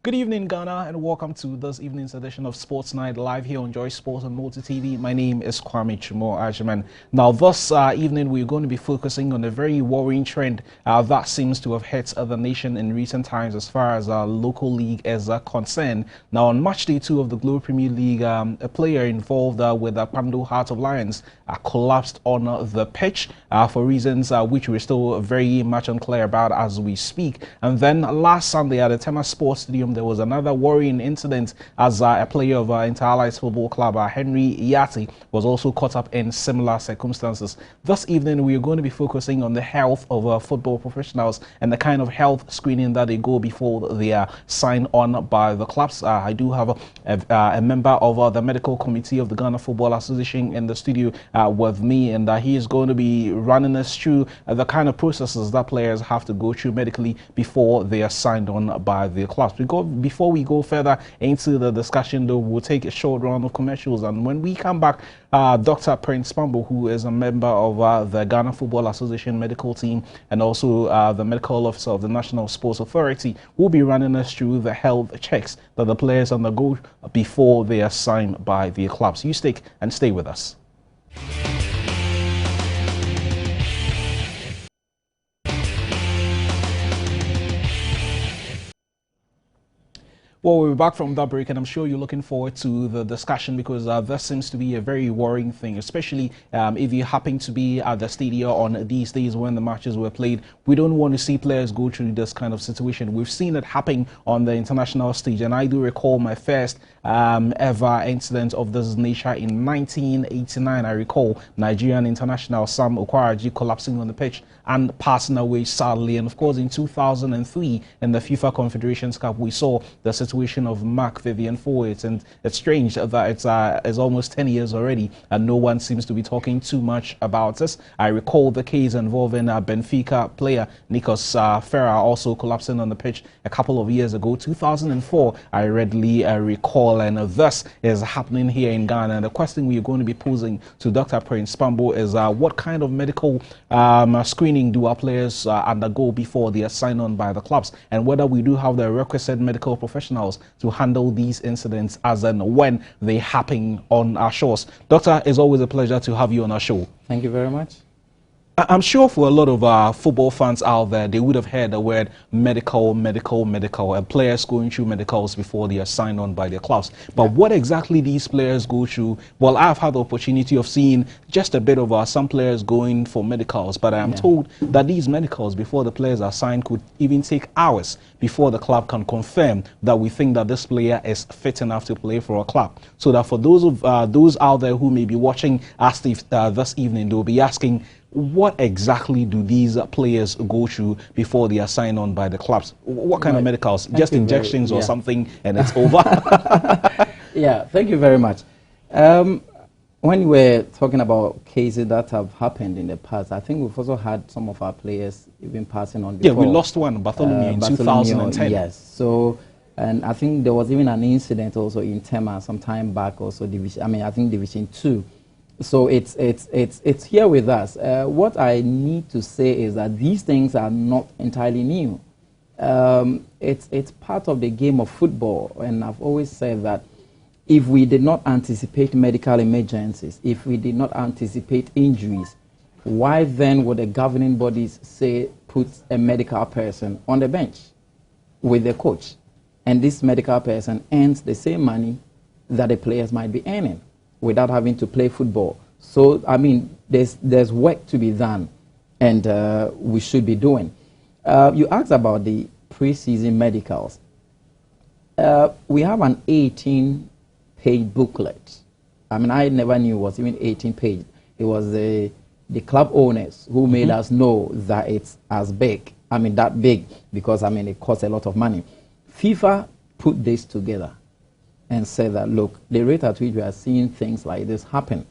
Good evening, Ghana, and welcome to this evening's edition of Sports Night live here on Joy Sports and Multi TV. My name is Kwame Dwomoh. Now, this evening, we're going to be focusing on a very worrying trend that seems to have hit the nation in recent times as far as our local league is concerned. Now, on match day 2 of the Global Premier League, a player involved with the Pando Heart of Lions collapsed on the pitch for reasons which we're still very much unclear about as we speak. And then last Sunday at the Tema Sports Stadium, there was another worrying incident as a player of Inter-Allies Football Club, Henry Yati, was also caught up in similar circumstances. This evening, we are going to be focusing on the health of football professionals and the kind of health screening that they go before they are signed on by the clubs. I do have a member of the medical committee of the Ghana Football Association in the studio with me, and he is going to be running us through the kind of processes that players have to go through medically before they are signed on by the clubs. Before we go further into the discussion, though, we'll take a short round of commercials, and when we come back, Dr. Prince Pambo, who is a member of the Ghana Football Association medical team and also the medical officer of the National Sports Authority, will be running us through the health checks that the players undergo before they are signed by the clubs. You stick and stay with us. Well, we're back from that break, and I'm sure you're looking forward to the discussion because this seems to be a very worrying thing, especially if you happen to be at the stadium on these days when the matches were played. We don't want to see players go through this kind of situation. We've seen it happen on the international stage, and I do recall my first ever incident of this nature in 1989. I recall Nigerian international Sam Okwaraji collapsing on the pitch and passing away sadly. And of course, in 2003, in the FIFA Confederations Cup, we saw the situation of Mark Vivian Foyt, and it's strange that it's almost 10 years already and no one seems to be talking too much about this. I recall the case involving Benfica player Nikos Ferrer also collapsing on the pitch a couple of years ago, 2004, I readily recall, and this is happening here in Ghana. And the question we are going to be posing to Dr. Prince Pambo is what kind of medical screening do our players undergo before they are signed on by the clubs, and whether we do have the requisite medical professionals to handle these incidents as and when they happen on our shores. Doctor, it's always a pleasure to have you on our show. Thank you very much. I'm sure for a lot of football fans out there, they would have heard the word medical, and players going through medicals before they are signed on by their clubs. But what exactly these players go through? Well, I've had the opportunity of seeing just a bit of some players going for medicals, but I am told that these medicals before the players are signed could even take hours before the club can confirm that we think that this player is fit enough to play for a club. So that for those out there who may be watching us this evening, they'll be asking, what exactly do these players go through before they are signed on by the clubs? What kind of medicals? Just injections or something and it's over? Yeah, thank you very much. When we're talking about cases that have happened in the past, I think we've also had some of our players even passing on before. Yeah, we lost one, Bartholomew, in 2010. Yes, so, and I think there was even an incident also in Tema some time back, also I think Division 2. So it's here with us. What I need to say is that these things are not entirely new. It's part of the game of football, and I've always said that if we did not anticipate medical emergencies, if we did not anticipate injuries, why then would the governing bodies say put a medical person on the bench with the coach, and this medical person earns the same money that the players might be earning without having to play football? So, I mean, there's work to be done, and we should be doing. You asked about the pre-season medicals. We have an 18-page booklet. I mean, I never knew it was even 18 pages. It was the club owners who made us know that it's as big. I mean, that big, because, I mean, it costs a lot of money. FIFA put this together and said that, look, the rate at which we are seeing things like this happen,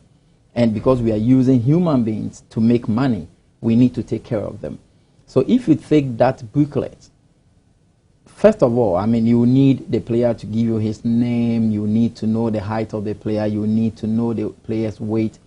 and because we are using human beings to make money, we need to take care of them. So if you take that booklet, first of all, I mean, you need the player to give you his name, you need to know the height of the player, you need to know the player's weight,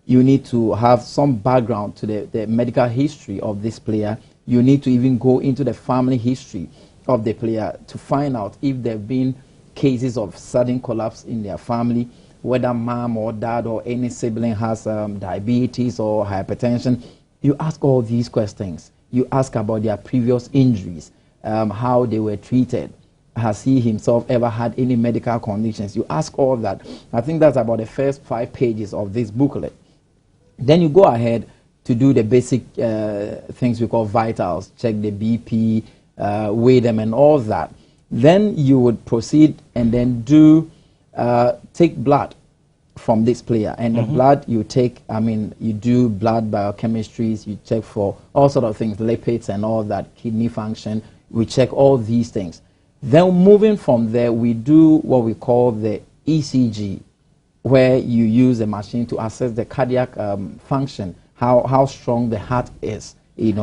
you need to have some background to the medical history of this player, you need to even go into the family history of the player to find out if there have been cases of sudden collapse in their family, whether mom or dad or any sibling has diabetes or hypertension. You ask all these questions. You ask about their previous injuries, how they were treated. Has he himself ever had any medical conditions? You ask all that. I think that's about the first 5 pages of this booklet. Then you go ahead to do the basic things we call vitals, check the BP, weigh them and all that. Then you would proceed and then take blood from this player. And the blood you take, you do blood biochemistries, you check for all sort of things, lipids and all that, kidney function. We check all these things. Then moving from there, we do what we call the ECG, where you use a machine to assess the cardiac function, how strong the heart is.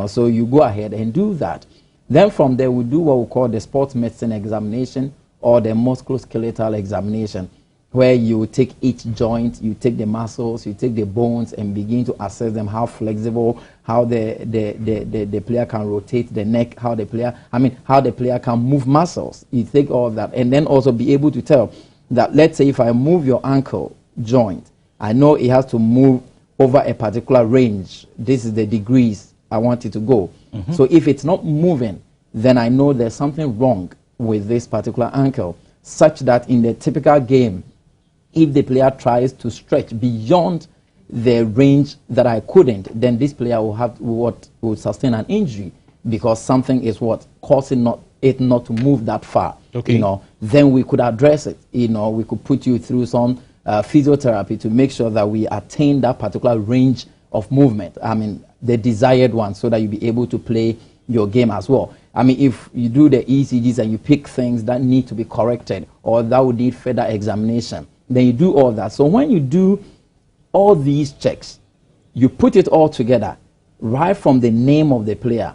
So you go ahead and do that. Then from there, we do what we call the sports medicine examination or the musculoskeletal examination, where you take each joint, you take the muscles, you take the bones, and begin to assess them, how flexible, how the player can rotate the neck, how the player can move muscles. You take all that, and then also be able to tell that, let's say if I move your ankle joint, I know it has to move over a particular range. This is the degrees I want it to go. So if it's not moving, then I know there's something wrong with this particular ankle, such that in the typical game, if the player tries to stretch beyond the range that I couldn't, then this player will sustain an injury, because something is causing it not to move that far. Okay. Then we could address it. We could put you through some physiotherapy to make sure that we attain that particular range of movement. The desired one, so that you'll be able to play your game as well. If you do the ECGs and you pick things that need to be corrected or that would need further examination, then you do all that. So when you do all these checks, you put it all together, right from the name of the player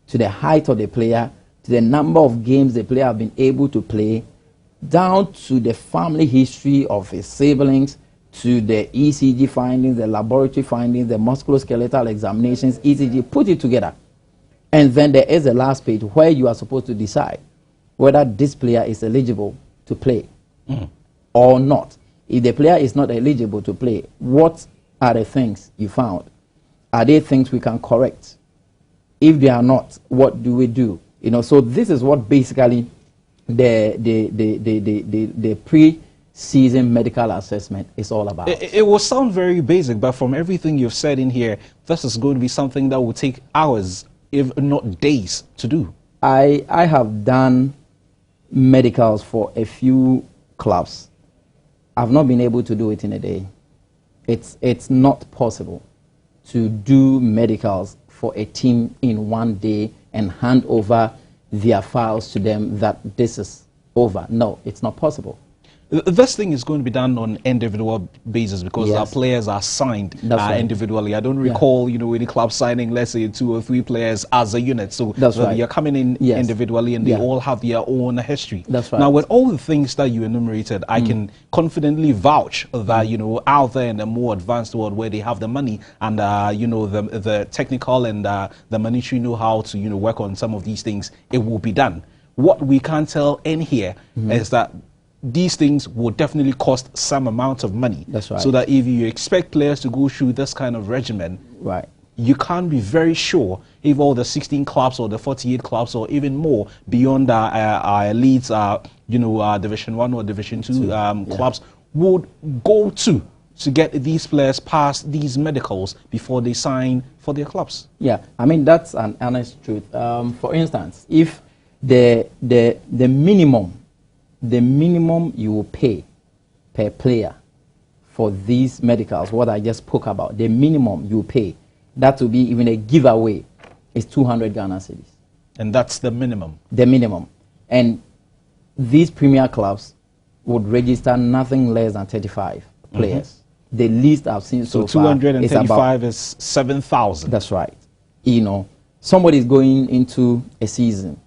to the height of the player to the number of games the player has been able to play, down to the family history of his siblings, to the ECG findings, the laboratory findings, the musculoskeletal examinations, ECG, put it together. And then there is a last page where you are supposed to decide whether this player is eligible to play or not. If the player is not eligible to play, what are the things you found? Are there things we can correct? If they are not, what do we do? So this is what basically the pre-season medical assessment is all about. It will sound very basic, but from everything you've said in here, this is going to be something that will take hours, if not days, to do. I have done medicals for a few clubs. I've not been able to do it in a day. It's not possible to do medicals for a team in one day and hand over their files to them that this is over. No, it's not possible. This thing is going to be done on individual basis, because our players are signed individually. I don't recall, any club signing, let's say 2 or 3 players as a unit. So you're coming in individually, and they all have their own history. That's right. Now, with all the things that you enumerated, I can confidently vouch that, out there in the more advanced world where they have the money and, the technical and the monetary know-how to, work on some of these things, it will be done. What we can't tell in here is that these things will definitely cost some amount of money. That's right. So that if you expect players to go through this kind of regimen, you can't be very sure if all the 16 clubs or the 48 clubs or even more beyond our elites, Division 1 or Division 2 clubs would go to get these players past these medicals before they sign for their clubs. Yeah, that's an honest truth. For instance, if the minimum you will pay per player for these medicals, what I just spoke about, the minimum you pay, that will be even a giveaway, is 200 Ghana cedis. And that's the minimum? The minimum. And these premier clubs would register nothing less than 35 players. The least I've seen so far 235 is 7,000. That's right. Somebody is going into a season,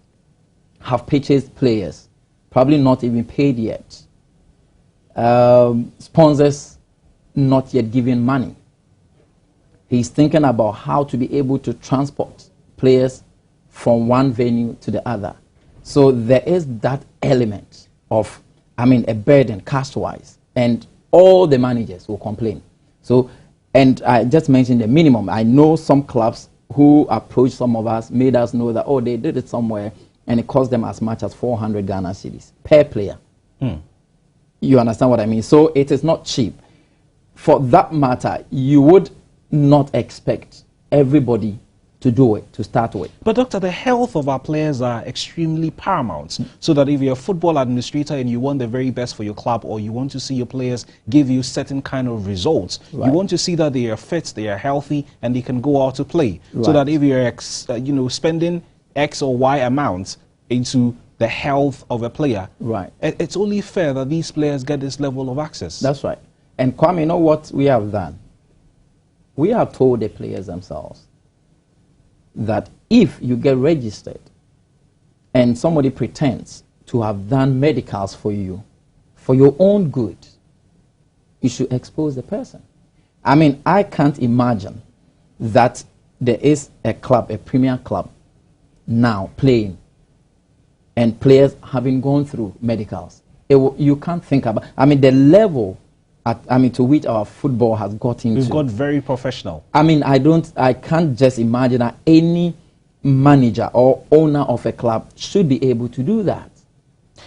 have purchased players, probably not even paid yet. Sponsors not yet giving money. He's thinking about how to be able to transport players from one venue to the other. So there is that element of, I mean, a burden cash-wise, and all the managers will complain. So, and I just mentioned the minimum. I know some clubs who approached some of us, made us know that, oh, they did it somewhere, and it cost them as much as 400 Ghana cedis per player. You understand what I mean? So it is not cheap. For that matter, you would not expect everybody to do it, to start with. But doctor, the health of our players are extremely paramount. So that if you're a football administrator and you want the very best for your club, or you want to see your players give you certain kind of results, you want to see that they are fit, they are healthy, and they can go out to play. So that if you're spending X or Y amounts into the health of a player, it's only fair that these players get this level of access. That's right. And Kwame, you know what we have done? We have told the players themselves that if you get registered and somebody pretends to have done medicals for you, for your own good, you should expose the person. I mean, I can't imagine that there is a club, a premier club, now playing, and players having gone through medicals. You can't think about, I mean, the level to which our football has gotten We've got very professional. I mean, I can't just imagine that any manager or owner of a club should be able to do that.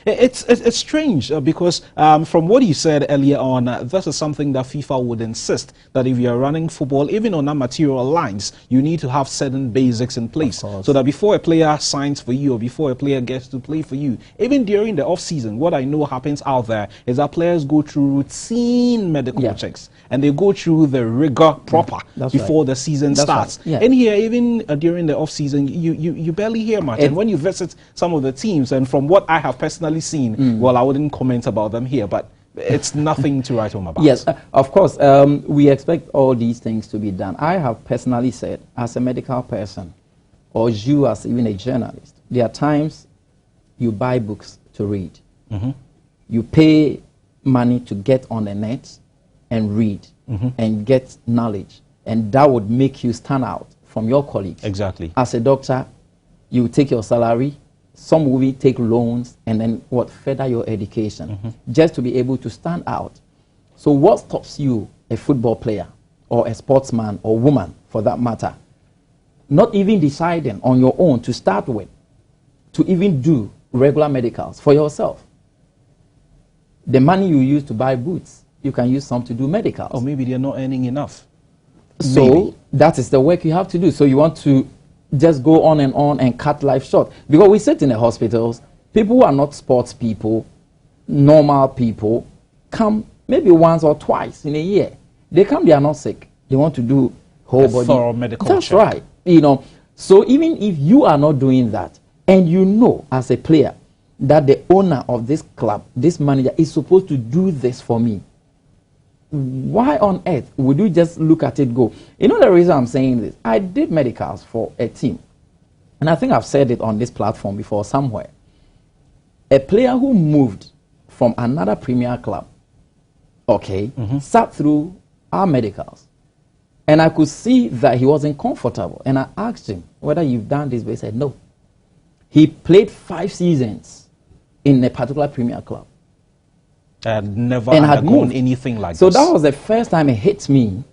It's strange because from what you said earlier on, this is something that FIFA would insist that if you're running football, even on amateur lines, you need to have certain basics in place. So that before a player signs for you or before a player gets to play for you, even during the off-season, what I know happens out there is that players go through routine medical checks, and they go through the rigor proper before the season starts. And here, even during the off-season, you barely hear much. And when you visit some of the teams, and from what I have personally seen, well, I wouldn't comment about them here, but it's nothing to write home about. Yes, of course, we expect all these things to be done. I have personally said, as a medical person, or you as even a journalist, there are times you buy books to read. You pay money to get on the net and read and get knowledge, and that would make you stand out from your colleagues. Exactly. As a doctor, you take your salary, some will take loans, and then further your education, just to be able to stand out. So what stops you, a football player or a sportsman or woman for that matter, not even deciding on your own to start with, to even do regular medicals for yourself? The money you use to buy boots, you can use some to do medicals. Or maybe they're not earning enough. So that is the work you have to do. So you want to just go on and cut life short. Because we sit in the hospitals, people who are not sports people, normal people, come maybe once or twice in a year. They come, they are not sick. They want to do whole body. Thorough medical check. That's right. You know, so even if you are not doing that, and you know as a player that the owner of this club, this manager, is supposed to do this for me, why on earth would you just look at it go? You know the reason I'm saying this? I did medicals for a team. And I think I've said it on this platform before somewhere. A player who moved from another premier club, sat through our medicals. And I could see that he wasn't comfortable. And I asked him whether you've done this, but he said no. He played 5 seasons in a particular premier club. And never undergone anything like this. So that was the first time it hit me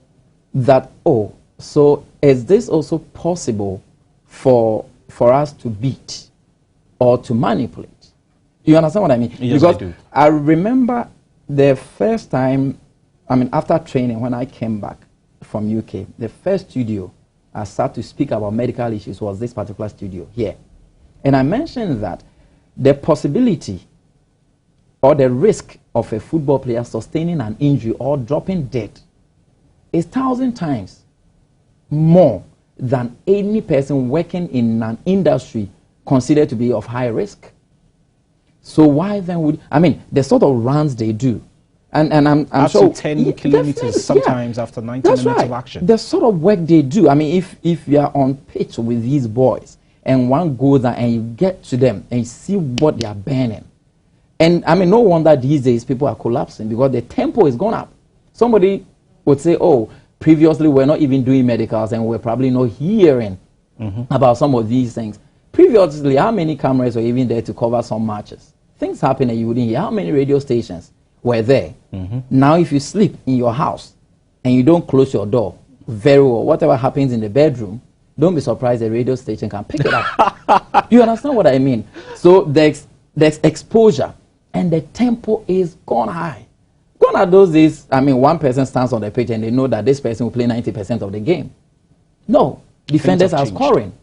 that, oh, so is this also possible for us to beat or to manipulate? You understand what I mean? Yes, because I do. I remember the first time, after training, when I came back from UK, the first studio I started to speak about medical issues was this particular studio here. And I mentioned that the possibility or the risk of a football player sustaining an injury or dropping dead is 1,000 times more than any person working in an industry considered to be of high risk. So why then would, the sort of runs they do, and I'm up sure to 10 kilometers sometimes after 90 that's minutes right. of action. The sort of work they do. If you are on pitch with these boys and one goes there and you get to them and you see what they are burning. And no wonder these days people are collapsing because the tempo is gone up. Somebody would say, oh, previously we're not even doing medicals and we're probably not hearing about some of these things. Previously, how many cameras were even there to cover some matches? Things happen and you wouldn't hear. How many radio stations were there? Now, if you sleep in your house and you don't close your door very well, whatever happens in the bedroom, don't be surprised the radio station can pick it up. You understand what I mean? So there's exposure and the tempo is gone high. Gone are those days, I mean, one person stands on the pitch and they know that this person will play 90% of the game. No, defenders are scoring.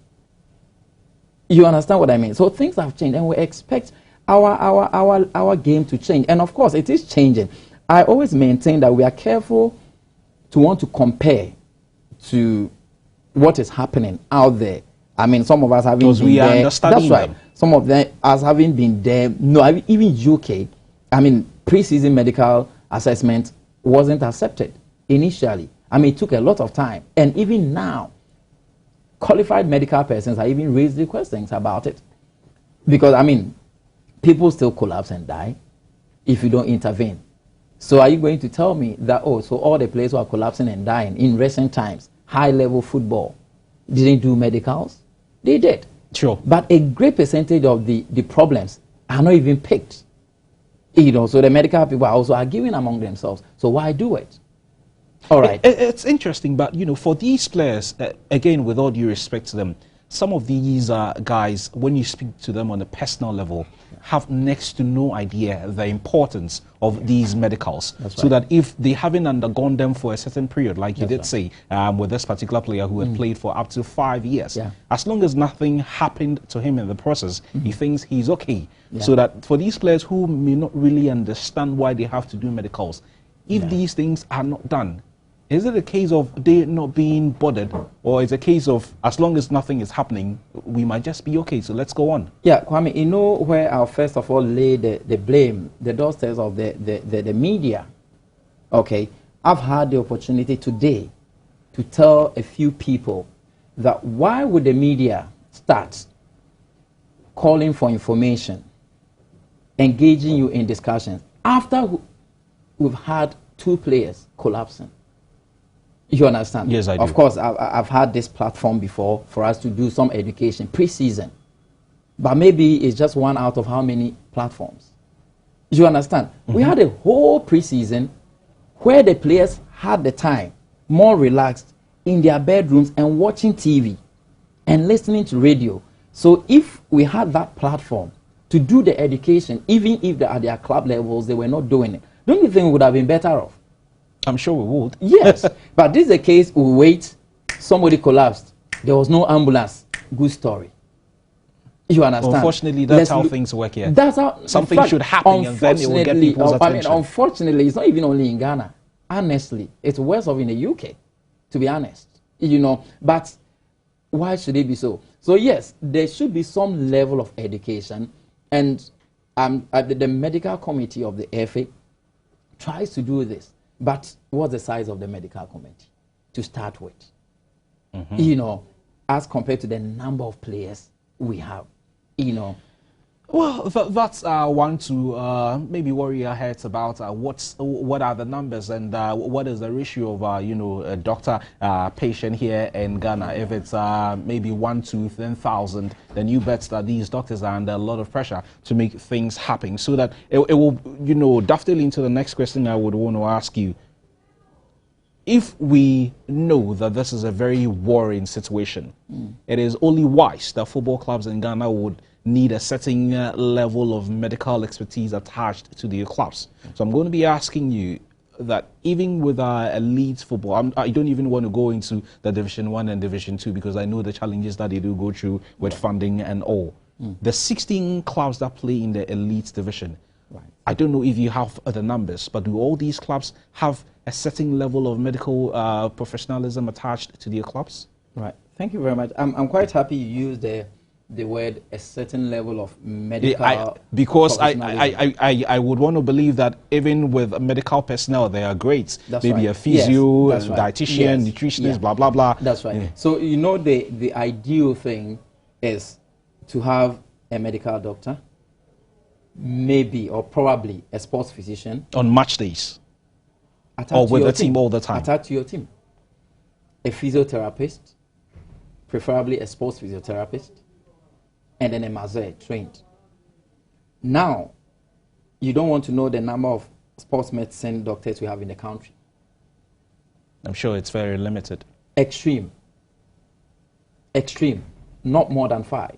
You understand what I mean? So things have changed and we expect our game to change. And of course, it is changing. I always maintain that we are careful to want to compare to what is happening out there. I mean, some of us having been there. That's right. Some of us having been there. No, even UK, I mean, pre-season medical assessment wasn't accepted initially. I mean, it took a lot of time. And even now, qualified medical persons have even raised the questions about it. Because, I mean, people still collapse and die if you don't intervene. So are you going to tell me that, oh, so all the players who are collapsing and dying in recent times, high-level football, didn't do medicals? They did. Sure. But a great percentage of the problems are not even picked. You know, so the medical people are also arguing among themselves. So why do it? All right. It's interesting, but, you know, for these players, again, with all due respect to them, some of these guys, when you speak to them on a personal level, have next to no idea the importance of these medicals. So that if they haven't undergone them for a certain period, like you did say, with this particular player who had played for up to 5 years, as long as nothing happened to him in the process, he thinks he's okay. So that for these players who may not really understand why they have to do medicals, if these things are not done, is it a case of they not being bothered, or is it a case of as long as nothing is happening, we might just be okay, so let's go on? Yeah, Kwame, you know where I'll first of all lay the blame, the doorsteps of the media. Okay, I've had the opportunity today to tell a few people that why would the media start calling for information, engaging you in discussions, after we've had 2 players collapsing? You understand? Yes, I do. Of course, I've had this platform before for us to do some education pre-season. But maybe it's just one out of how many platforms. You understand? We had a whole pre-season where the players had the time, more relaxed, in their bedrooms and watching TV and listening to radio. So if we had that platform to do the education, even if at their club levels they were not doing it, don't you think we would have been better off? I'm sure we would. Yes, but this is the case. We wait, somebody collapsed, there was no ambulance. Good story. You understand? Unfortunately, that's how things work here. That's how something should happen, and then it will get people's attention. I mean, unfortunately, it's not even only in Ghana. Honestly, it's worse off in the UK, to be honest. You know, but why should it be so? So yes, there should be some level of education, and the medical committee of the FA tries to do this. But what's the size of the medical committee to start with? You know, as compared to the number of players we have, you know. Well, that's one to maybe worry our heads about what are the numbers and what is the ratio of you know, a doctor patient here in Ghana. If it's maybe 1 to 10,000, then you bet that these doctors are under a lot of pressure to make things happen. So that it will, you know, dovetail into the next question I would want to ask you. If we know that this is a very worrying situation, it is only wise that football clubs in Ghana would need a certain level of medical expertise attached to their clubs. So I'm going to be asking you that even with our elite football, I don't even want to go into the Division 1 and Division 2 because I know the challenges that they do go through with funding and all. The 16 clubs that play in the elite division, I don't know if you have the numbers, but do all these clubs have a certain level of medical professionalism attached to their clubs? Right. Thank you very much. I'm quite happy you used the word a certain level of medical because I would want to believe that even with medical personnel, they are great. That's maybe right. a physio, Yes, right. dietitian, Yes. nutritionist, blah, blah, blah. That's right. So, you know, the ideal thing is to have a medical doctor, maybe or probably a sports physician. On match days? Or with the team all the time? Attached to your team. A physiotherapist, preferably a sports physiotherapist, and then a Maze trained. Now, you don't want to know the number of sports medicine doctors we have in the country. I'm sure it's very limited. Extreme. Extreme. Not more than 5.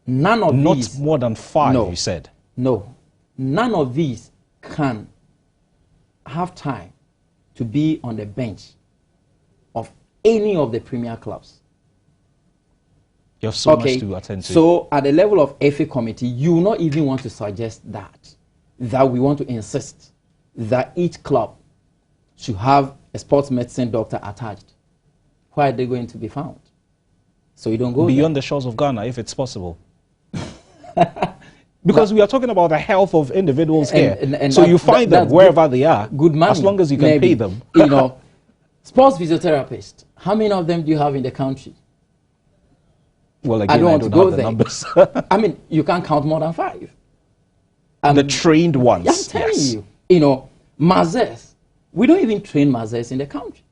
None of these. Not more than 5, no, you said? No. None of these can have time to be on the bench of any of the premier clubs. You have so much to attend to. So at the level of FA committee, you will not even want to suggest that we want to insist that each club should have a sports medicine doctor attached. Where are they going to be found? So you don't go beyond the shores of Ghana, if it's possible. Because we are talking about the health of individuals here. And so you find them wherever they are, good money, as long as you can pay them. You know, sports physiotherapists, how many of them do you have in the country? Well, again, I don't want to go there. Numbers. I mean, you can't count more than 5. The trained ones. I'm telling you know, Mazes, we don't even train Mazes in the country.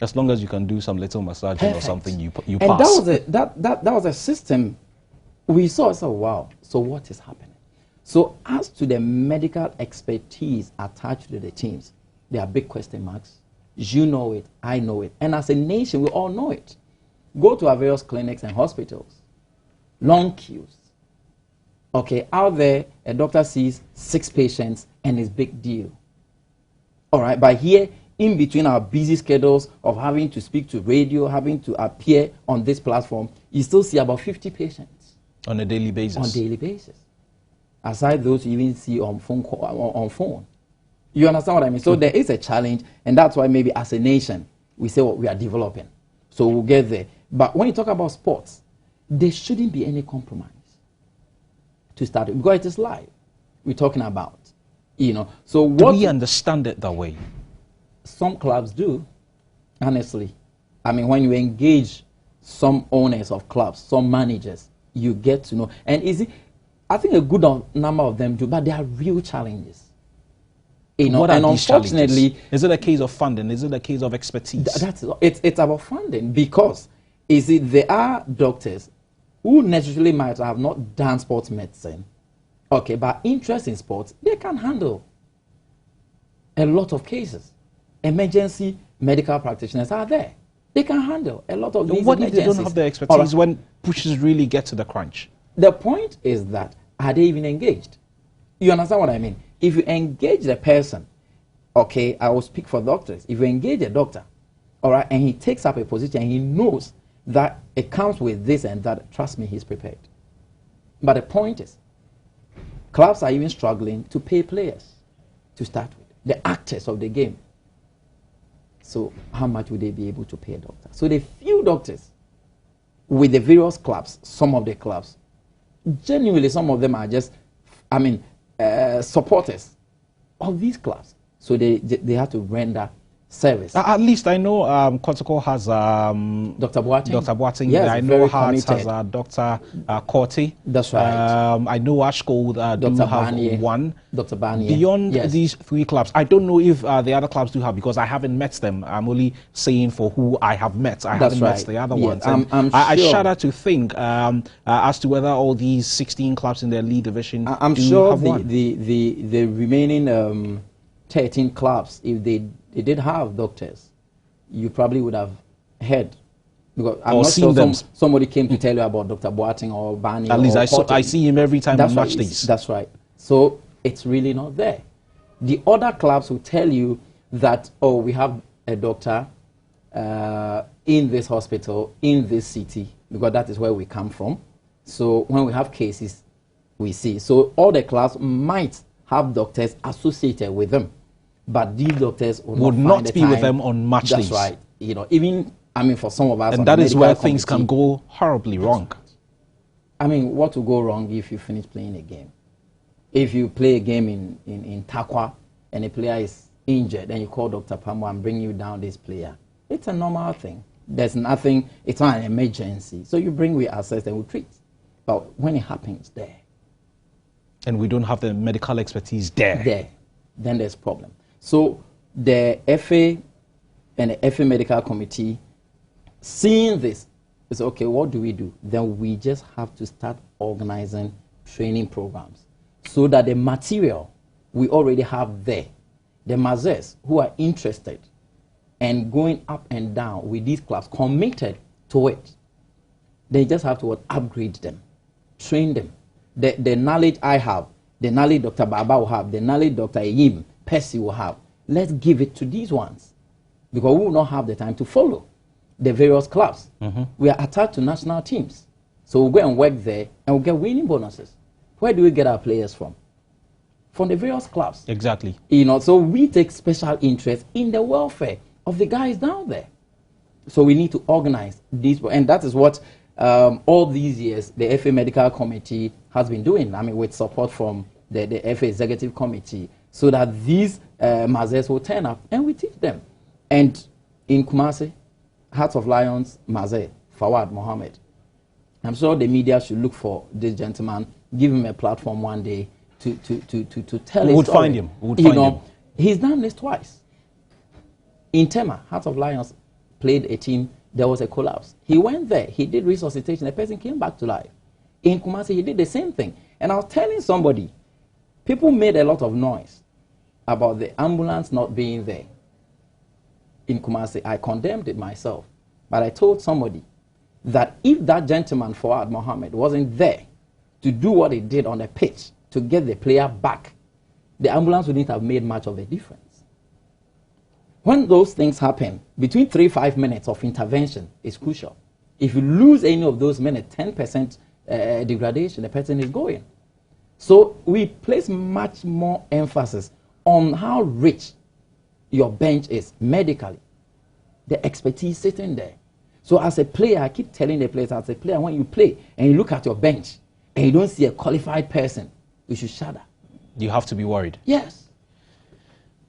As long as you can do some little massaging or something, you pass. And that was a system we saw. So wow. So what is happening? So as to the medical expertise attached to the teams, there are big question marks. You know it, I know it, and as a nation, we all know it. Go to our various clinics and hospitals. Long queues. Okay, out there, a doctor sees 6 patients and it's big deal. All right, but here, in between our busy schedules of having to speak to radio, having to appear on this platform, you still see about 50 patients. On a daily basis? On a daily basis. Aside those you even see on phone. You understand what I mean? So there is a challenge, and that's why maybe as a nation, we say what we are developing. So we'll get there. But when you talk about sports, there shouldn't be any compromise to start with, because it is live we're talking about. You know, so do we understand it that way? Some clubs do, honestly. I mean, when you engage some owners of clubs, some managers, you get to know. And I think a good number of them do, but there are real challenges. You know, what are and these unfortunately, challenges? Is it a case of funding? Is it a case of expertise? It's about funding, because there are doctors who necessarily might have not done sports medicine, okay, but interest in sports, they can handle a lot of cases. Emergency medical practitioners are there. They can handle a lot of these What emergencies. if they don't have the expertise when pushes really get to the crunch? The point is that, are they even engaged? You understand what I mean? If you engage the person, okay, I will speak for doctors. If you engage a doctor, all right, and he takes up a position and he knows that it comes with this and that, trust me, he's prepared. But the point is, clubs are even struggling to pay players to start with, the actors of the game. So how much would they be able to pay a doctor? So the few doctors with the various clubs, some of the clubs, genuinely some of them are just, supporters of these clubs. So they have to render service. At least I know Kotoko has Dr. Boateng. Dr. Boateng. Yes, I know Hearts has Dr. Korti. That's right. I know Ashko do have Barnier. one. Dr. Barnier. Beyond these 3 clubs, I don't know if the other clubs do have, because I haven't met them. I'm only saying for who I have met. I haven't met the other ones. I'm sure. I shudder to think as to whether all these 16 clubs in their league division I'm sure have the remaining 13 clubs, if they did have doctors, you probably would have heard, because I'm not sure somebody came to tell you about Dr. Boateng or Barney. At least I see him every time on match days. That's right. So it's really not there. The other clubs will tell you that, oh, we have a doctor in this hospital, in this city, because that is where we come from. So when we have cases, we see. So all the clubs might have doctors associated with them, but these doctors would not be with them on match days. That's right. You know, even for some of us, and that is where things can go horribly wrong. What will go wrong if you finish playing a game? If you play a game in Takwa and a player is injured, and you call Dr. Pamo and bring you down this player, it's a normal thing. There's nothing. It's not an emergency. So you bring, we assess, and we treat. But when it happens there, and we don't have the medical expertise there, then there's a problem. So the FA and the FA Medical Committee, seeing this, It's okay, what do we do? Then we just have to start organizing training programs so that the material we already have there, the mazes who are interested and going up and down with these clubs, committed to it, they just have to upgrade them, train them. The knowledge I have, the knowledge Dr. Baba will have, the knowledge Dr. Yim, Percy will have, let's give it to these ones, because we will not have the time to follow the various clubs. We are attached to national teams. So we'll go and work there and we'll get winning bonuses. Where do we get our players from? From the various clubs. Exactly. You know, so we take special interest in the welfare of the guys down there. So we need to organize these, and that is what all these years the FA Medical Committee has been doing. I mean, with support from the FA Executive Committee, so that these mazes will turn up and we teach them. And in Kumasi, Hearts of Lions, Maze, Fawad Mohammed. I'm sure the media should look for this gentleman, give him a platform one day to tell his story. Find him. We would find him. He's done this twice. In Tema, Hearts of Lions played a team, there was a collapse. He went there, he did resuscitation, the person came back to life. In Kumasi, he did the same thing. And I was telling somebody, people made a lot of noise about the ambulance not being there. In Kumasi, I condemned it myself. But I told somebody that if that gentleman, Fawad Mohammed, wasn't there to do what he did on the pitch to get the player back, the ambulance wouldn't have made much of a difference. When those things happen, between 3-5 minutes of intervention is crucial. If you lose any of those minutes, 10% degradation, the person is going. So we place much more emphasis on how rich your bench is medically, the expertise sitting there. So as a player, I keep telling the players, as a player, when you play and you look at your bench and you don't see a qualified person, you should shudder. You have to be worried. Yes.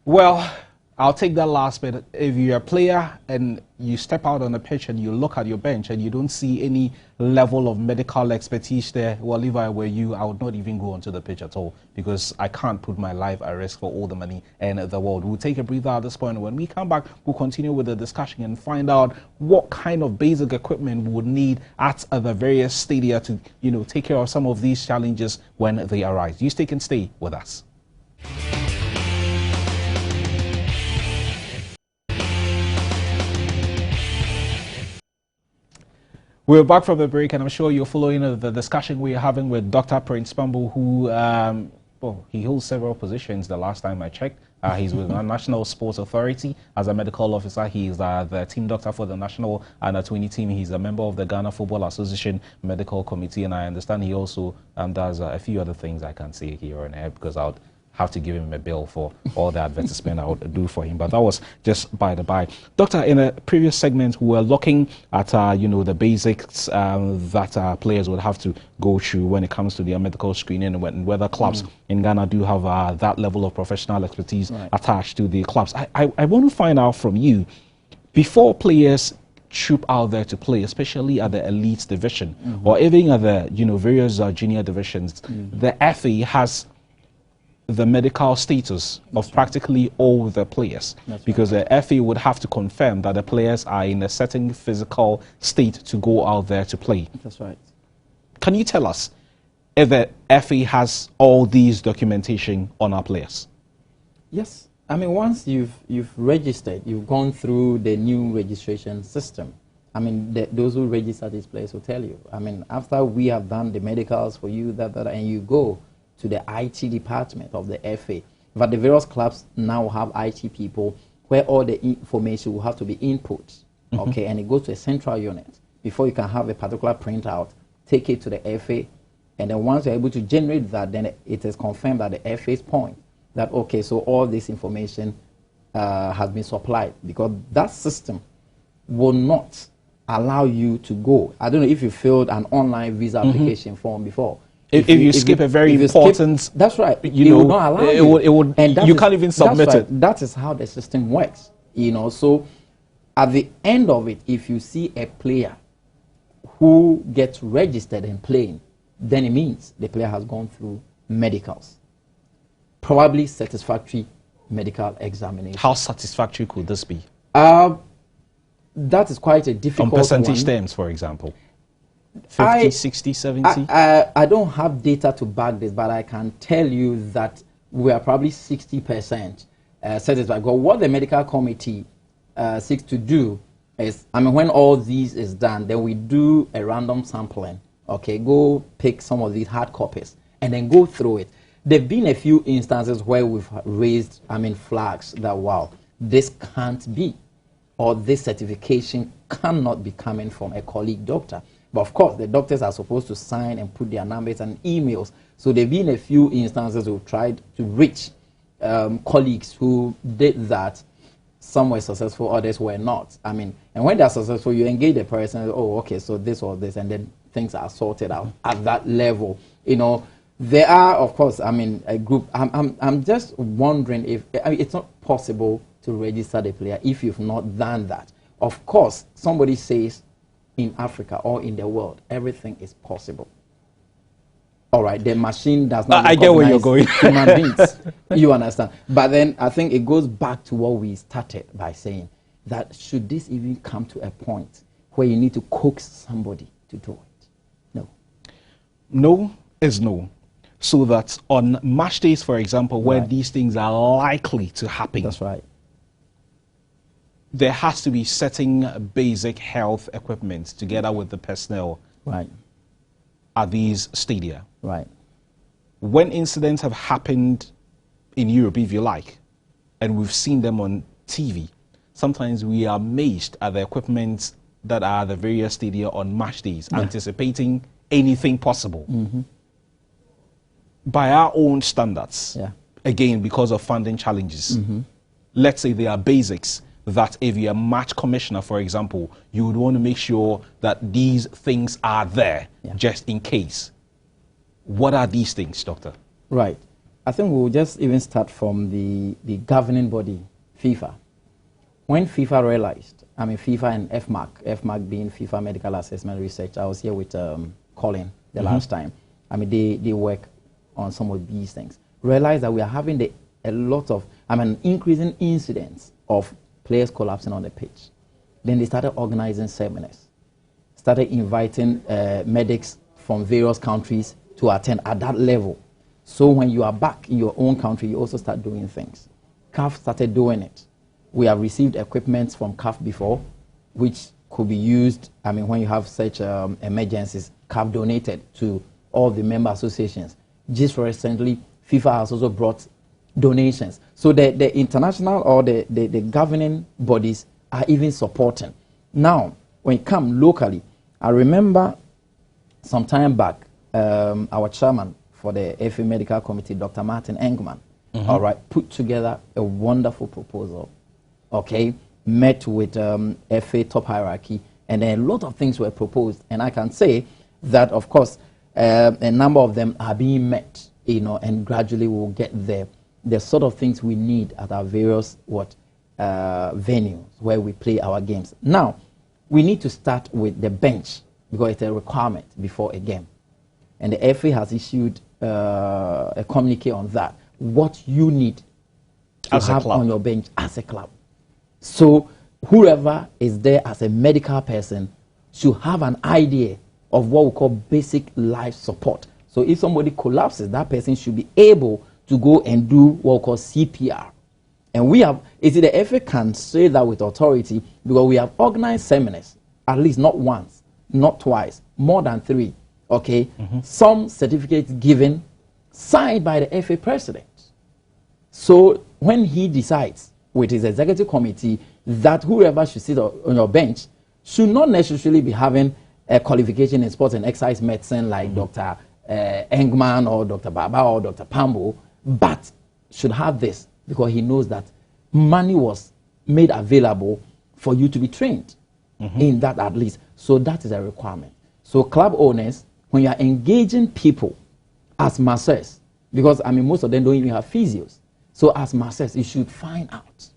Well, I'll take that last bit. If you're a player and you step out on the pitch and you look at your bench and you don't see any level of medical expertise there, well, if I were you, I would not even go onto the pitch at all, because I can't put my life at risk for all the money in the world. We'll take a breather at this point. When we come back, we'll continue with the discussion and find out what kind of basic equipment we would need at the various stadia to, take care of some of these challenges when they arise. You stay with us. We're back from the break, and I'm sure you're following the discussion we're having with Dr. Prince Pambo, who, he holds several positions the last time I checked. He's with the National Sports Authority as a medical officer. He's the team doctor for the national under-20 team. He's a member of the Ghana Football Association Medical Committee, and I understand he also does a few other things I can't say here on air because I would have to give him a bill for all the advertisement I would do for him. But that was just by the by. Doctor, in a previous segment, we were looking at, the basics that players would have to go through when it comes to their medical screening, and whether clubs in Ghana do have that level of professional expertise attached to the clubs. I want to find out from you, before players troop out there to play, especially at the elite division, or even at the various junior divisions, the FA has the medical status of practically all the players, because the FA would have to confirm that the players are in a certain physical state to go out there to play. That's right. Can you tell us if the FA has all these documentation on our players? Yes. I mean, once you've registered, you've gone through the new registration system. I mean, those who register these players will tell you. I mean, after we have done the medicals for you, and you go to the IT department of the FA. But the various clubs now have IT people where all the information will have to be input, okay, and it goes to a central unit before you can have a particular printout, take it to the FA, and then once you're able to generate that, then it is confirmed at the FA's point that, okay, so all this information has been supplied, because that system will not allow you to go. I don't know if you filled an online visa application form before. If you skip a very important, that's right. It would not allow you. It would. And you can't even submit it. That is how the system works. So at the end of it, if you see a player who gets registered and playing, then it means the player has gone through medicals, probably satisfactory medical examination. How satisfactory could this be? that is quite a difficult On percentage one. terms, for example. 50, 60, 70? I don't have data to back this, but I can tell you that we are probably 60% satisfied. But what the medical committee seeks to do is, I mean, when all these is done, then we do a random sampling. Okay, go pick some of these hard copies and then go through it. There have been a few instances where we've raised, I mean, flags that, wow, this can't be, or this certification cannot be coming from a colleague doctor. But of course, the doctors are supposed to sign and put their numbers and emails. So there have been a few instances we've tried to reach colleagues who did that. Some were successful, others were not. I mean, and when they're successful, you engage the person, oh, okay, so this or this, and then things are sorted out at that level. You know, there are, of course, I mean, a group. I'm just wondering if, I mean, it's not possible to register the player if you've not done that. Of course, somebody says in Africa or in the world, everything is possible. All right, the machine does not. I get where you're going. Human beings, you understand. But then I think it goes back to what we started by saying, that should this even come to a point where you need to coax somebody to do it? No. No is no. So that on match days, for example, where Right. these things are likely to happen, That's right. there has to be certain basic health equipment together with the personnel Right. at these stadia. Right. When incidents have happened in Europe, if you like, and we've seen them on TV, sometimes we are amazed at the equipment that are at the various stadia on match days, anticipating anything possible. By our own standards, Yeah. again, because of funding challenges, let's say there are basics that if you're a match commissioner, for example, you would want to make sure that these things are there just in case. What are these things, Doctor? Right. I think we'll just even start from the governing body, FIFA. When FIFA realized, I mean, FIFA and FMAC being FIFA Medical Assessment Research, I was here with Colin the last time. I mean, they work on some of these things. Realized that we are having a lot of, I mean, increasing incidents of players collapsing on the pitch. Then they started organizing seminars, started inviting medics from various countries to attend at that level. So when you are back in your own country, you also start doing things. CAF started doing it. We have received equipment from CAF before, which could be used, I mean, when you have such emergencies. CAF donated to all the member associations. Just recently, FIFA has also brought donations. So the international or the governing bodies are even supporting. Now, when it comes locally, I remember some time back, our chairman for the FA Medical Committee, Dr. Martin Engman, all right, put together a wonderful proposal, okay, met with FA top hierarchy, and then a lot of things were proposed. And I can say that, of course, a number of them are being met, you know, and gradually we'll get there. The sort of things we need at our various venues where we play our games. Now, we need to start with the bench because it's a requirement before a game. And the FA has issued a communique on that. What you need to have on your bench as a club. So whoever is there as a medical person should have an idea of what we call basic life support. So if somebody collapses, that person should be able to go and do what we call CPR. And we have, the FA can say that with authority because we have organized seminars, at least not once, not twice, more than 3. Okay, some certificates given, signed by the FA president. So when he decides with his executive committee that whoever should sit on your bench should not necessarily be having a qualification in sports and exercise medicine like Dr. Engman or Dr. Baba or Dr. Pambo, but should have this because he knows that money was made available for you to be trained in that at least. So that is a requirement. So club owners, when you are engaging people as masseurs, because I mean most of them don't even have physios, so as masseurs you should find out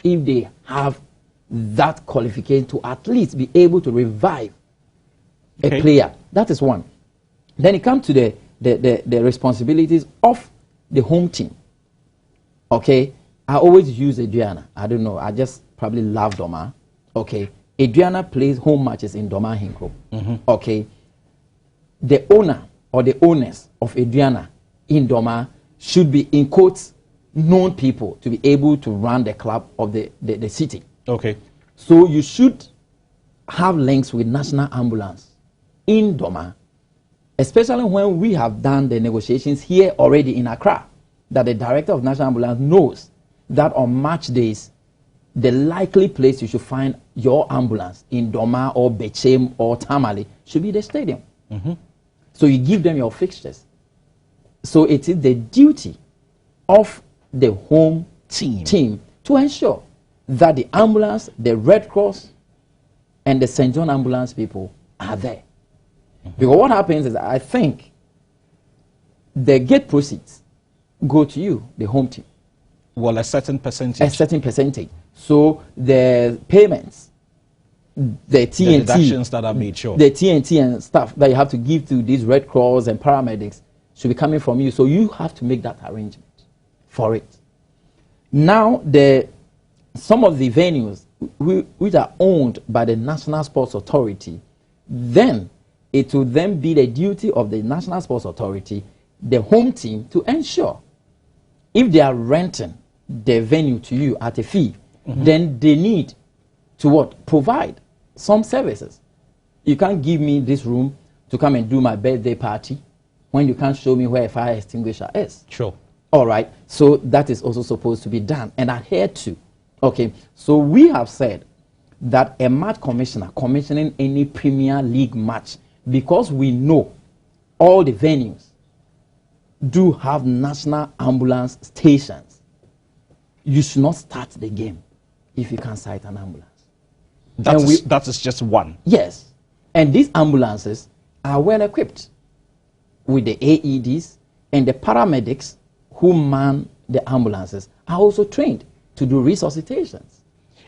if they have that qualification to at least be able to revive a player. That is one. Then it comes to the responsibilities of the home team. Okay, I always use Adriana. I don't know. I just probably love Doma. Okay, Adriana plays home matches in Doma Hinkro. Okay. The owner or the owners of Adriana in Doma should be, in quotes, known people to be able to run the club of the city. Okay. So you should have links with National Ambulance in Doma, especially when we have done the negotiations here already in Accra, that the director of National Ambulance knows that on match days, the likely place you should find your ambulance in Doma or Bechem or Tamale should be the stadium. So you give them your fixtures. So it is the duty of the home team to ensure that the ambulance, the Red Cross, and the St. John ambulance people are there. Because what happens is, I think the gate proceeds go to you, the home team. Well, a certain percentage. A certain percentage. So the payments, the TNT, the deductions that are made, sure. The TNT and stuff that you have to give to these Red Cross and paramedics should be coming from you. So you have to make that arrangement for it. Now, some of the venues which are owned by the National Sports Authority, then it will then be the duty of the National Sports Authority, the home team, to ensure if they are renting the venue to you at a fee, then they need to what? Provide some services. You can't give me this room to come and do my birthday party when you can't show me where a fire extinguisher is. Sure. All right. So that is also supposed to be done and adhered to. Okay. So we have said that a match commissioner commissioning any Premier League match, because we know all the venues do have national ambulance stations, you should not start the game if you can't cite an ambulance. That is just one. Yes. And these ambulances are well equipped with the AEDs, and the paramedics who man the ambulances are also trained to do resuscitations.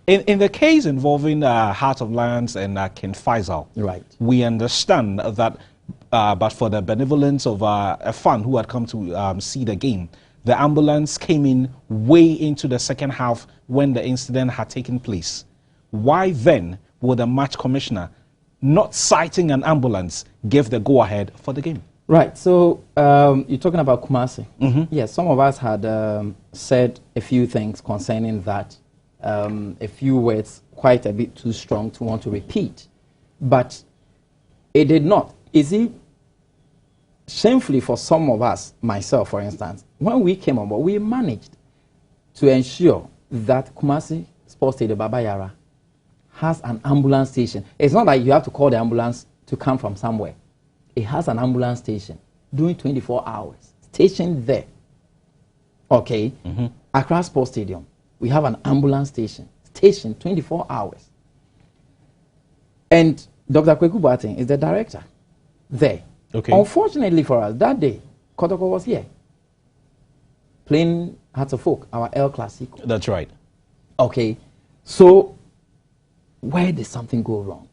In the case involving Heart of Lions and King Faisal, right, we understand that, but for the benevolence of a fan who had come to see the game, the ambulance came in way into the second half when the incident had taken place. Why then would the match commissioner, not citing an ambulance, give the go-ahead for the game? Right. So you're talking about Kumasi. Yes, some of us had said a few things concerning that, a few words quite a bit too strong to want to repeat. But it did not. Is it shamefully for some of us, myself for instance, when we came on board, we managed to ensure that Kumasi Sports Stadium Baba Yara has an ambulance station. It's not like you have to call the ambulance to come from somewhere. It has an ambulance station doing 24 hours, stationed there. Okay. Accra Sports Stadium, we have an ambulance station, stationed 24 hours. And Dr. Kweku Boateng is the director there. Okay. Unfortunately for us, that day, Kotoko was here, playing Hearts of Oak, our El Clasico. That's right. Okay. So, where did something go wrong?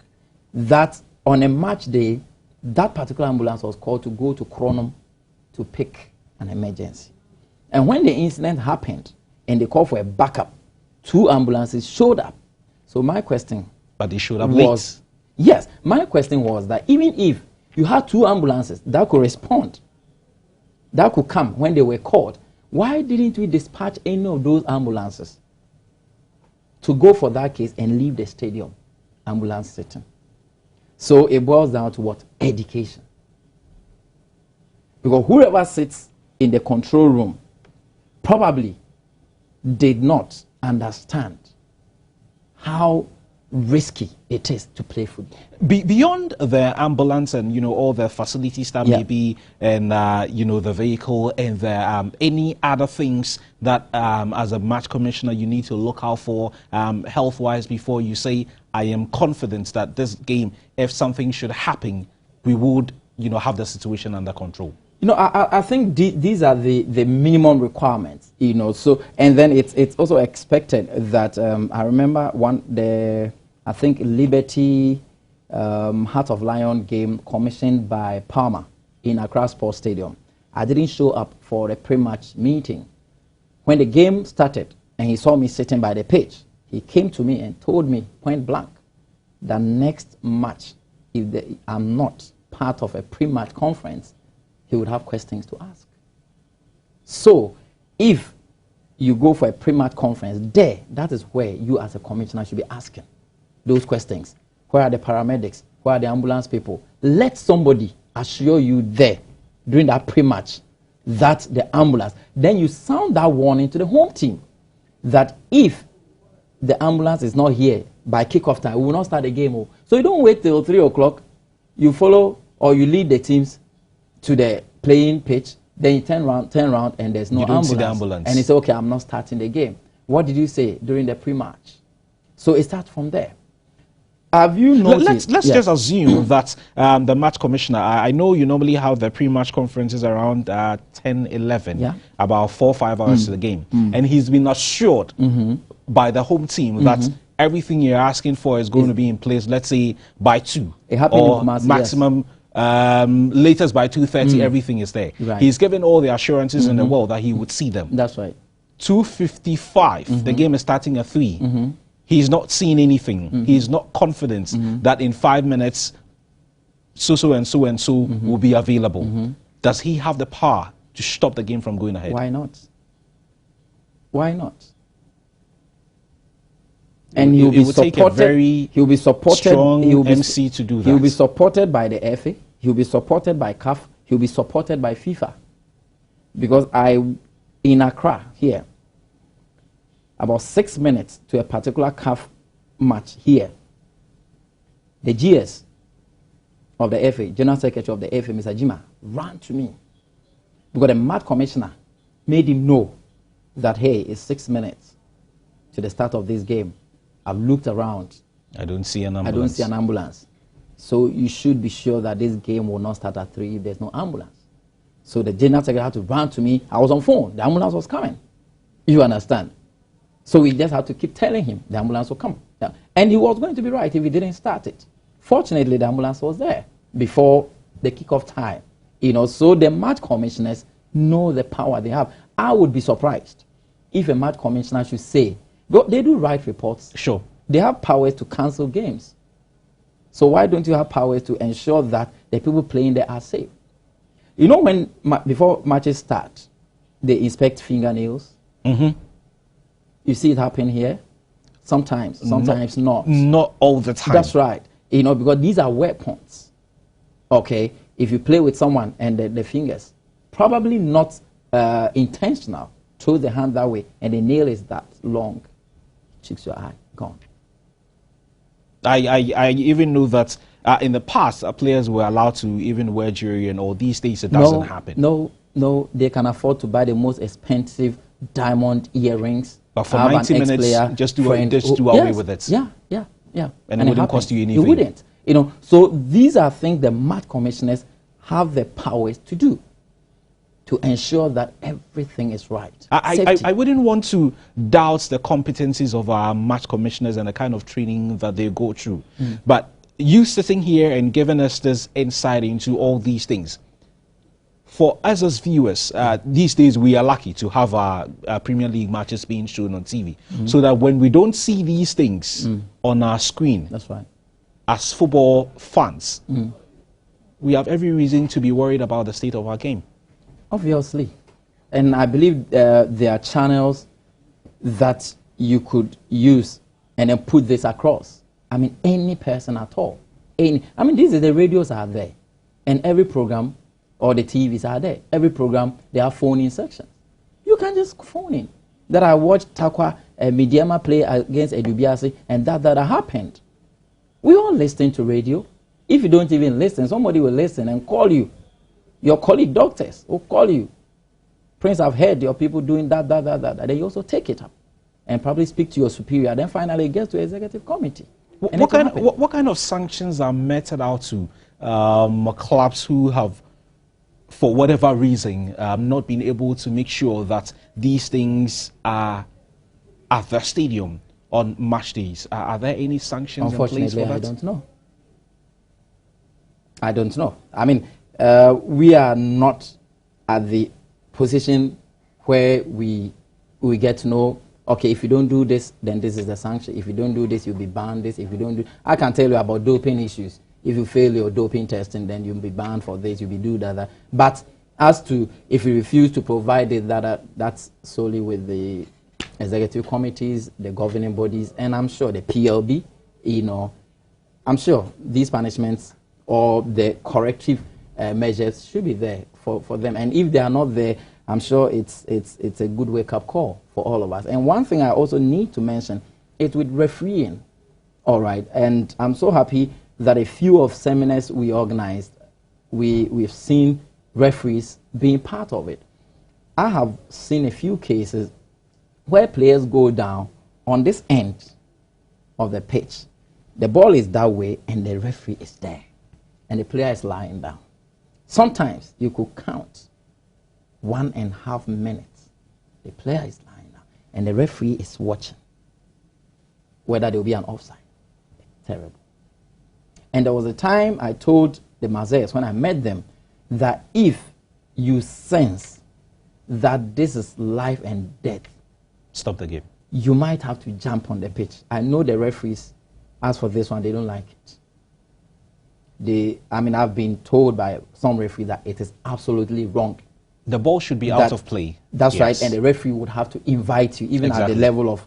That on a match day, that particular ambulance was called to go to Kronom to pick an emergency. And when the incident happened and they called for a backup, 2 ambulances showed up. So my question But they showed up was, late. yes, my question was that even if you had 2 ambulances that could respond, that could come when they were called, why didn't we dispatch any of those ambulances to go for that case and leave the stadium ambulance sitting? So it boils down to what? Education. Because whoever sits in the control room probably did not understand how risky it is to play football. Beyond the ambulance and, you know, all the facilities that may be, and, you know, the vehicle and the, any other things that as a match commissioner you need to look out for health-wise before you say, I am confident that this game, if something should happen, we would, you know, have the situation under control. You know, I think these are the minimum requirements, you know, so, and then it's also expected that, I remember I think Liberty Heart of Lion game commissioned by Palmer in Accra Sports Stadium. I didn't show up for a pre-match meeting. When the game started and he saw me sitting by the pitch, he came to me and told me point blank that next match, if I'm not part of a pre-match conference, he would have questions to ask. So, if you go for a pre-match conference, that is where you as a commissioner should be asking those questions. Where are the paramedics? Where are the ambulance people? Let somebody assure you there during that pre-match that the ambulance, then you sound that warning to the home team that if the ambulance is not here by kickoff time, we will not start the game. So you don't wait till 3 o'clock, you follow or you lead the teams to the playing pitch, then you turn around and there's no ambulance. See the ambulance. And you say, okay, I'm not starting the game. What did you say during the pre-match? So it starts from there. Have you noticed? Let's just assume that the match commissioner, I know you normally have the pre-match conferences around 10, 11, about 4 or 5 hours to the game. And he's been assured by the home team that everything you're asking for is going to be in place, let's say, by 2. It happened or in Kumasi, maximum, latest by 2:30, everything is there. Right. He's given all the assurances in the world that he would see them. That's right. 2:55, the game is starting at 3. He's not seen anything. He's not confident that in 5 minutes, so and so and so will be available. Does he have the power to stop the game from going ahead? Why not? Why not? And he'll be supported. He'll be supported. Strong MC to do that. He'll be supported by the FA. He'll be supported by CAF. He'll be supported by FIFA. Because in Accra here, about 6 minutes to a particular CAF match here, the GS of the FA, General Secretary of the FA, Mr. Jima, ran to me because the match commissioner made him know that, hey, it's 6 minutes to the start of this game. I've looked around. I don't see an ambulance. I don't see an ambulance. So you should be sure that this game will not start at 3 if there's no ambulance. So the General Secretary had to run to me. I was on phone. The ambulance was coming. You understand? So we just had to keep telling him the ambulance will come. Yeah. And he was going to be right if he didn't start it. Fortunately, the ambulance was there before the kickoff time. So the match commissioners know the power they have. I would be surprised if a match commissioner should say, they do write reports. Sure. They have powers to cancel games. So why don't you have powers to ensure that the people playing there are safe? When before matches start, they inspect fingernails. You see it happen here? Sometimes not. Not all the time. That's right. Because these are weapons. Okay? If you play with someone and the fingers, probably not intentional, throw the hand that way, and the nail is that long. Cheeks your eye, gone. I even know that in the past, players were allowed to even wear jewelry, and all these days it doesn't happen. No, they can afford to buy the most expensive diamond earrings. But for 90 minutes, just do away with it. Yeah. And it wouldn't cost you anything. It wouldn't. So these are things the match commissioners have the powers to do, to ensure that everything is right. I wouldn't want to doubt the competencies of our match commissioners and the kind of training that they go through. But you sitting here and giving us this insight into all these things, for us as viewers, these days we are lucky to have our Premier League matches being shown on TV, so that when we don't see these things on our screen, that's right, as football fans, we have every reason to be worried about the state of our game. Obviously. And I believe there are channels that you could use and then put this across. Any person at all. The radios are there. And every program, or the TVs are there. Every program, they have phone-in sections. You can just phone in. That I watched Takwa Midiama play against Edubiasi, and that happened. We all listen to radio. If you don't even listen, somebody will listen and call you. Your colleague doctors will call you. Prince, I've heard your people doing that. Then you also take it up and probably speak to your superior. Then finally it gets to executive committee. What kind of sanctions are meted out to clubs who have, for whatever reason, not been able to make sure that these things are at the stadium on match days? Are there any sanctions in place for that? I don't know. We are not at the position where we get to know okay, if you don't do this, then this is the sanction. If you don't do this, you'll be banned this. If you don't do, I can tell you about doping issues. If you fail your doping testing, then you'll be banned for this, you'll be do that. But as to if you refuse to provide it, that's solely with the executive committees, the governing bodies, and I'm sure the PLB, you know, I'm sure these punishments or the corrective measures should be there for them. And if they are not there, I'm sure it's a good wake-up call for all of us. And one thing I also need to mention is with refereeing, all right, and I'm so happy that a few of seminars we organized, we've seen referees being part of it. I have seen a few cases where players go down on this end of the pitch. The ball is that way and the referee is there and the player is lying down. Sometimes you could count 1.5 minutes. The player is lying down and the referee is watching whether there will be an offside. Terrible. And there was a time I told the Mazes when I met them that if you sense that this is life and death, stop the game. You might have to jump on the pitch. I know the referees, as for this one, they don't like it. I've been told by some referees that it is absolutely wrong. The ball should be out of play. That's right, and the referee would have to invite you, even exactly. at the level of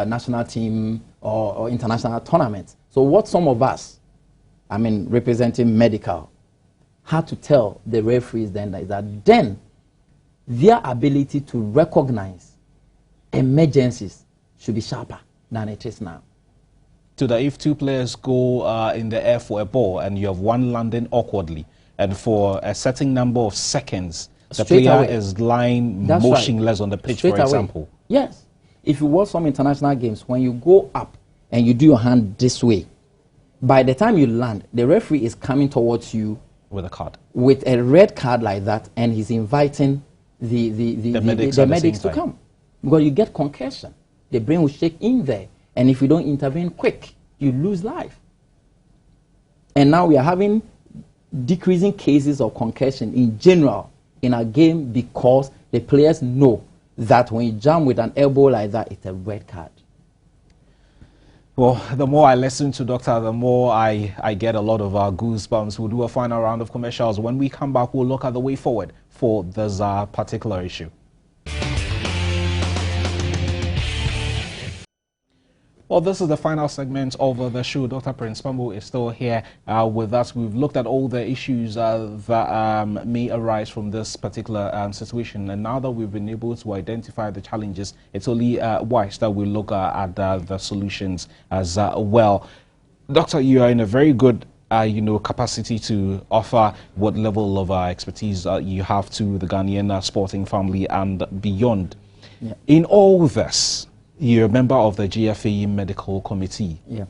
national team or international tournaments. So what some of us, representing medical, had to tell the referees then is that then their ability to recognize emergencies should be sharper than it is now. So that if two players go in the air for a ball and you have one landing awkwardly, and for a certain number of seconds, the player is lying motionless on the pitch, for example. Yes. If you watch some international games, when you go up and you do your hand this way, by the time you land, the referee is coming towards you with a card, with a red card like that, and he's inviting the medics to come. Because you get concussion. The brain will shake in there. And if you don't intervene quick, you lose life. And now we are having decreasing cases of concussion in general in our game because the players know that when you jump with an elbow like that, it's a red card. Well, the more I listen to Doctor, the more I get a lot of goosebumps. We'll do a final round of commercials. When we come back, we'll look at the way forward for this particular issue. Well, this is the final segment of the show. Dr. Prince Pambo is still here with us. We've looked at all the issues that may arise from this particular situation. And now that we've been able to identify the challenges, it's only wise that we look at the solutions as well. Doctor, you are in a very good capacity to offer what level of expertise you have to the Ghanaian sporting family and beyond. Yeah. In all this, you're a member of the GFA Medical Committee. Yeah.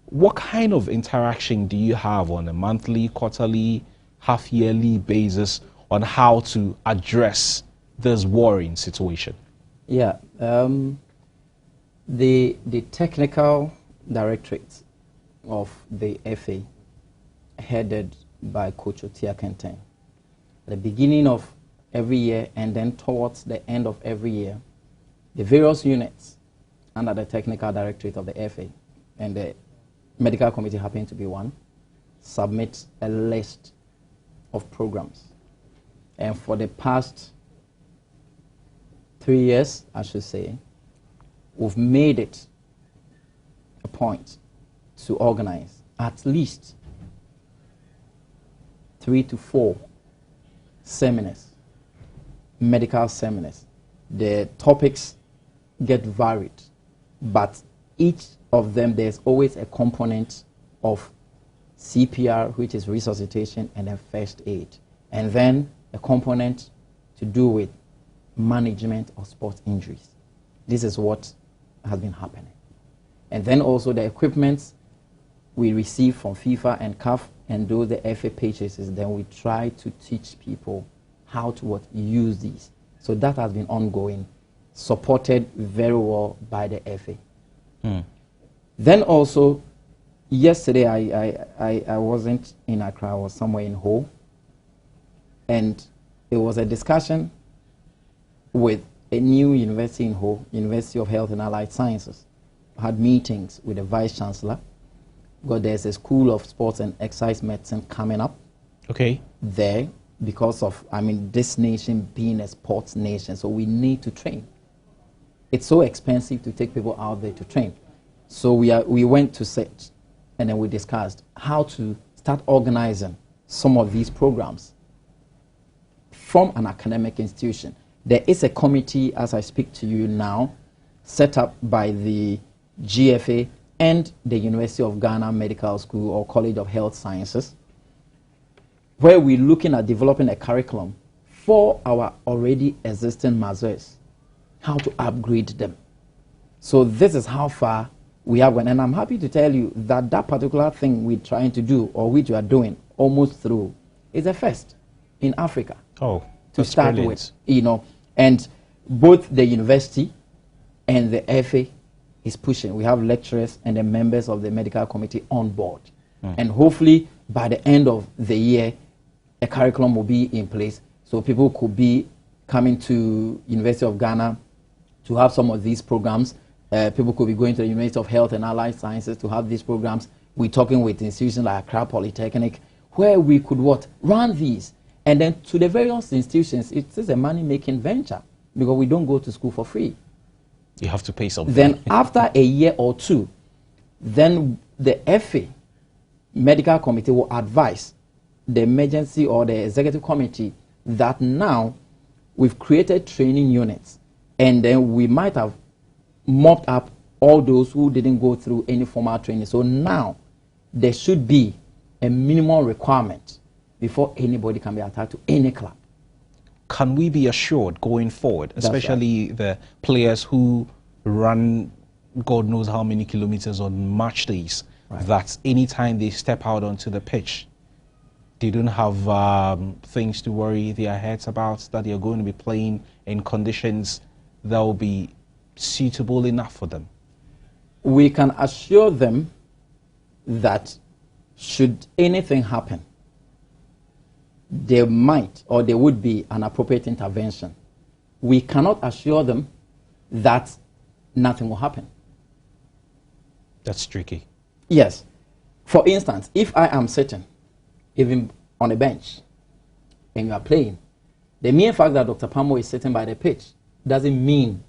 What kind of interaction do you have on a monthly, quarterly, half-yearly basis on how to address this worrying situation? Yeah. The technical directorate of the FA, headed by Coach Otia Kenten, at the beginning of every year and then towards the end of every year, the various units under the technical directorate of the FA, and the medical committee happen to be one, submit a list of programs. And for the past 3 years, I should say, we've made it a point to organize at least 3 to 4 seminars, medical seminars. The topics get varied, but each of them there's always a component of CPR, which is resuscitation, and then first aid, and then a component to do with management of sports injuries. This is what has been happening. And then also the equipment we receive from FIFA and CAF, and those the FA purchases, then we try to teach people how to use these. So that has been ongoing, supported very well by the FA. Then also, yesterday I wasn't in Accra, I was somewhere in Ho, and it was a discussion with a new university in Ho, University of Health and Allied Sciences. Had meetings with the Vice Chancellor, because there's a School of Sports and Exercise Medicine coming up. Okay. There, because of, this nation being a sports nation, so we need to train. It's so expensive to take people out there to train. So we went to search, and then we discussed how to start organizing some of these programs from an academic institution. There is a committee, as I speak to you now, set up by the GFA and the University of Ghana Medical School or College of Health Sciences, where we're looking at developing a curriculum for our already existing mazes, how to upgrade them. So this is how far we have gone. And I'm happy to tell you that that particular thing we're trying to do, or which we are doing almost through, is a first in Africa. Oh, to start brilliant. with, and both the university and the FA is pushing. We have lecturers and the members of the medical committee on board. And hopefully by the end of the year, a curriculum will be in place so people could be coming to University of Ghana to have some of these programs. People could be going to the University of Health and Allied Sciences to have these programs. We're talking with institutions like Accra Polytechnic, where we could run these. And then to the various institutions, it is a money-making venture because we don't go to school for free. You have to pay something. Then after a year or two, then the FA medical committee will advise the emergency or the executive committee that now we've created training units, and then we might have mopped up all those who didn't go through any formal training. So now there should be a minimum requirement before anybody can be attached to any club. Can we be assured going forward, especially the players who run God knows how many kilometers on match days, that anytime they step out onto the pitch, they don't have things to worry their heads about, that they are going to be playing in conditions that will be suitable enough for them? We can assure them that should anything happen, there might or there would be an appropriate intervention. We cannot assure them that nothing will happen. That's tricky. Yes. For instance, if I am sitting, even on a bench, and you are playing, the mere fact that Dr. Pamo is sitting by the pitch doesn't mean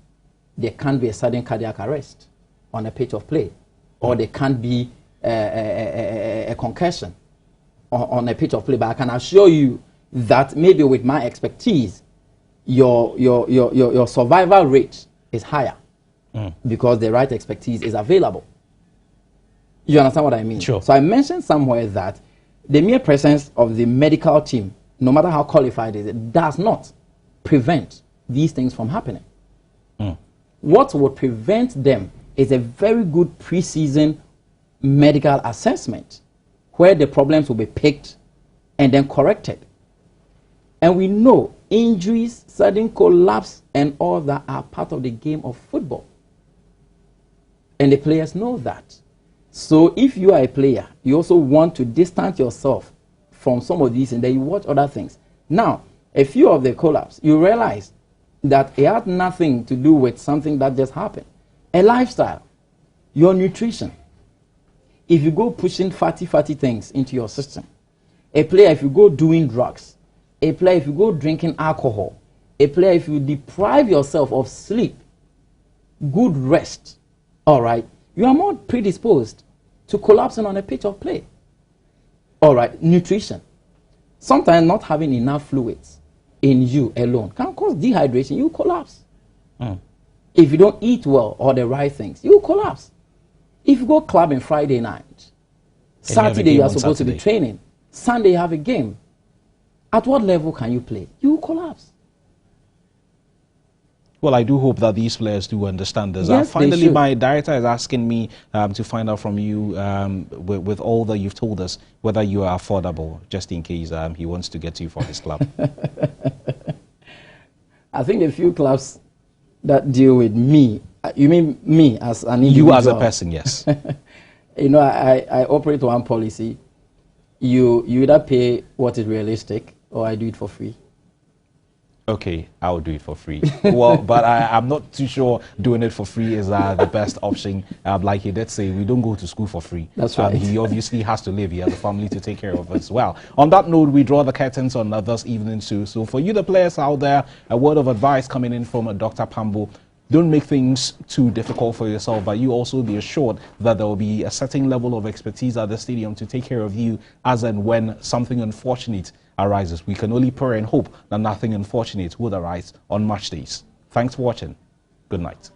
there can't be a sudden cardiac arrest on a pitch of play, or there can't be a concussion on a pitch of play. But I can assure you that maybe with my expertise, your survival rate is higher because the right expertise is available. You understand what I mean? Sure. So I mentioned somewhere that the mere presence of the medical team, no matter how qualified it is, does not prevent these things from happening. What would prevent them is a very good pre-season medical assessment where the problems will be picked and then corrected. And we know injuries, sudden collapse, and all that are part of the game of football. And the players know that. So if you are a player, you also want to distance yourself from some of these and then you watch other things. Now, a few of the collapse, you realize that it had nothing to do with something that just happened. A lifestyle, your nutrition. If you go pushing fatty things into your system, a player, if you go doing drugs, a player, if you go drinking alcohol, a player, if you deprive yourself of sleep, good rest, all right, you are more predisposed to collapsing on a pitch of play. All right, nutrition. Sometimes not having enough fluids in you alone can cause dehydration. You collapse. If you don't eat well or the right things, you collapse. If you go clubbing Friday night, Saturday you are supposed to be training, Sunday you have a game, at what level can you play? You collapse. Well, I do hope that these players do understand this. Yes, finally, my director is asking me to find out from you, with all that you've told us, whether you are affordable, just in case he wants to get you for his club. I think a few clubs that deal with me, you mean me as an individual? You as a person, yes. You know, I operate one policy. You either pay what is realistic or I do it for free. Okay, I'll do it for free. Well, but I'm not too sure doing it for free is the best option. Like he did say, we don't go to school for free. That's right. He obviously has to live. He has a family to take care of as well. On that note, we draw the curtains on this evening too. So for you, the players out there, a word of advice coming in from Dr. Pambo. Don't make things too difficult for yourself, but you also be assured that there will be a certain level of expertise at the stadium to take care of you as and when something unfortunate arises. We can only pray and hope that nothing unfortunate would arise on match days. Thanks for watching. Good night.